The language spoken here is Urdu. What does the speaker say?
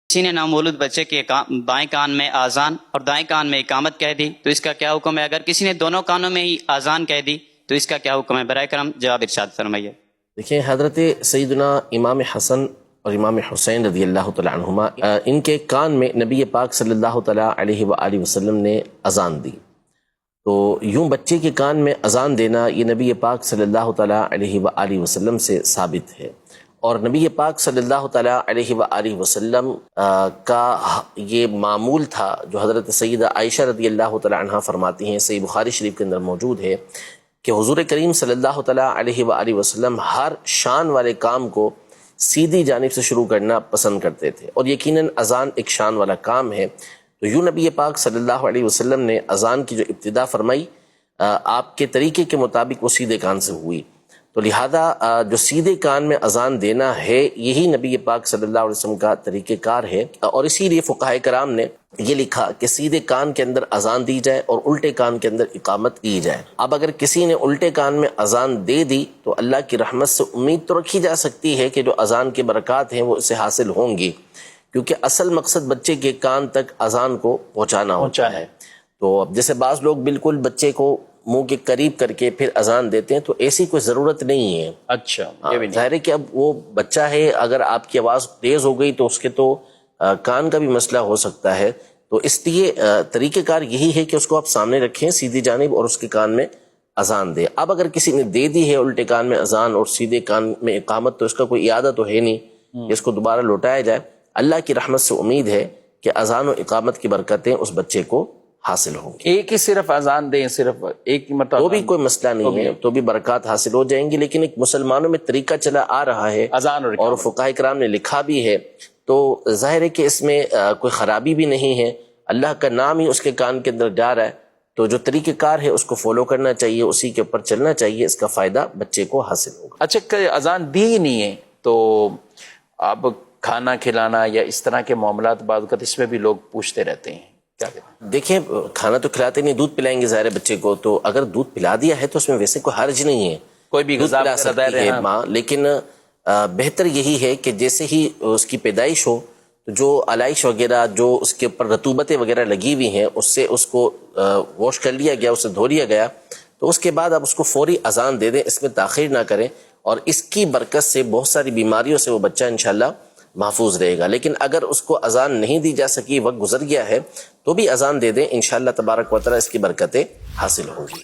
کسی نے نامولود بچے کے بائیں کان میں آذان اور دائیں کان میں اقامت کہہ دی تو اس کا کیا حکم ہے؟ اگر کسی نے دونوں کانوں میں ہی آذان کہہ دی تو اس کا کیا حکم ہے؟ برائے کرم جواب ارشاد فرمائیے۔ دیکھیں، حضرت سیدنا امام حسن اور امام حسین رضی اللہ تعالی عنہما، ان کے کان میں نبی پاک صلی اللہ تعالی علیہ وآلہ وسلم نے اذان دی۔ تو یوں بچے کے کان میں اذان دینا یہ نبی پاک صلی اللہ تعالی علیہ وآلہ وسلم سے ثابت ہے، اور نبی پاک صلی اللہ تعالی علیہ وآلہ وسلم کا یہ معمول تھا جو حضرت سیدہ عائشہ رضی اللہ تعالی عنہ فرماتی ہیں، صحیح بخاری شریف کے اندر موجود ہے کہ حضور کریم صلی اللہ تعالی علیہ وآلہ وسلم ہر شان والے کام کو سیدھی جانب سے شروع کرنا پسند کرتے تھے، اور یقیناً اذان ایک شان والا کام ہے۔ تو یوں نبی پاک صلی اللہ علیہ وسلم نے اذان کی جو ابتدا فرمائی آپ کے طریقے کے مطابق وہ سیدھے کان سے ہوئی، تو لہذا جو سیدھے کان میں اذان دینا ہے یہی نبی پاک صلی اللہ علیہ وسلم کا طریقہ کار ہے، اور اسی لیے فقہائے کرام نے یہ لکھا کہ سیدھے کان کے اندر اذان دی جائے اور الٹے کان کے اندر اقامت کی جائے۔ اب اگر کسی نے الٹے کان میں اذان دے دی تو اللہ کی رحمت سے امید تو رکھی جا سکتی ہے کہ جو اذان کے برکات ہیں وہ اسے حاصل ہوں گی، کیونکہ اصل مقصد بچے کے کان تک اذان کو پہنچانا ہوتا ہے۔ تو اب جیسے بعض لوگ بالکل بچے کو منہ کے قریب کر کے پھر اذان دیتے ہیں، تو ایسی کوئی ضرورت نہیں ہے۔ اچھا، ظاہر ہے کہ اب وہ بچہ ہے، اگر آپ کی آواز تیز ہو گئی تو اس کے تو کان کا بھی مسئلہ ہو سکتا ہے، تو اس لیے طریقہ کار یہی ہے کہ اس کو آپ سامنے رکھیں سیدھی جانب اور اس کے کان میں اذان دیں۔ اب اگر کسی نے دے دی ہے الٹے کان میں اذان اور سیدھے کان میں اقامت، تو اس کا کوئی اعادہ تو ہے نہیں، اس کو دوبارہ لوٹایا جائے۔ اللہ کی رحمت سے امید ہے کہ اذان و اقامت کی برکتیں اس بچے کو حاصل ہوں گی۔ ایک ہی صرف اذان دیں، صرف ایک ہی مرتبہ، تو بھی کوئی مسئلہ نہیں ہے، تو بھی برکات حاصل ہو جائیں گی، لیکن ایک مسلمانوں میں طریقہ چلا آ رہا ہے اذان اور فقہائے کرام نے لکھا بھی ہے، تو ظاہر ہے کہ اس میں کوئی خرابی بھی نہیں ہے، اللہ کا نام ہی اس کے کان کے اندر جا رہا ہے، تو جو طریقہ کار ہے اس کو فالو کرنا چاہیے، اسی کے اوپر چلنا چاہیے، اس کا فائدہ بچے کو حاصل ہوگا۔ اچھا، کہ اذان دی ہی نہیں ہے تو اب کھانا کھلانا یا اس طرح کے معاملات بعض اوقات اس میں بھی لوگ پوچھتے رہتے ہیں، کیا کہتے ہیں؟ دیکھیں، کھانا تو کھلاتے نہیں، دودھ پلائیں گے ظاہر بچے کو، تو اگر دودھ پلا دیا ہے تو اس میں ویسے کوئی حرج نہیں ہے، کوئی بھی دودھ غذا پلا سکتی ہے ماں، لیکن بہتر یہی ہے کہ جیسے ہی اس کی پیدائش ہو تو جو علائش وغیرہ جو اس کے اوپر رطوبتیں وغیرہ لگی ہوئی ہیں اس سے اس کو واش کر لیا گیا، اسے دھو لیا گیا، تو اس کے بعد آپ اس کو فوری اذان دے دیں، اس میں تاخیر نہ کریں، اور اس کی برکت سے بہت ساری بیماریوں سے وہ بچہ انشاءاللہ محفوظ رہے گا۔ لیکن اگر اس کو اذان نہیں دی جا سکی، وقت گزر گیا ہے، تو بھی اذان دے دیں، انشاءاللہ تبارک و تعالی اس کی برکتیں حاصل ہوں گی۔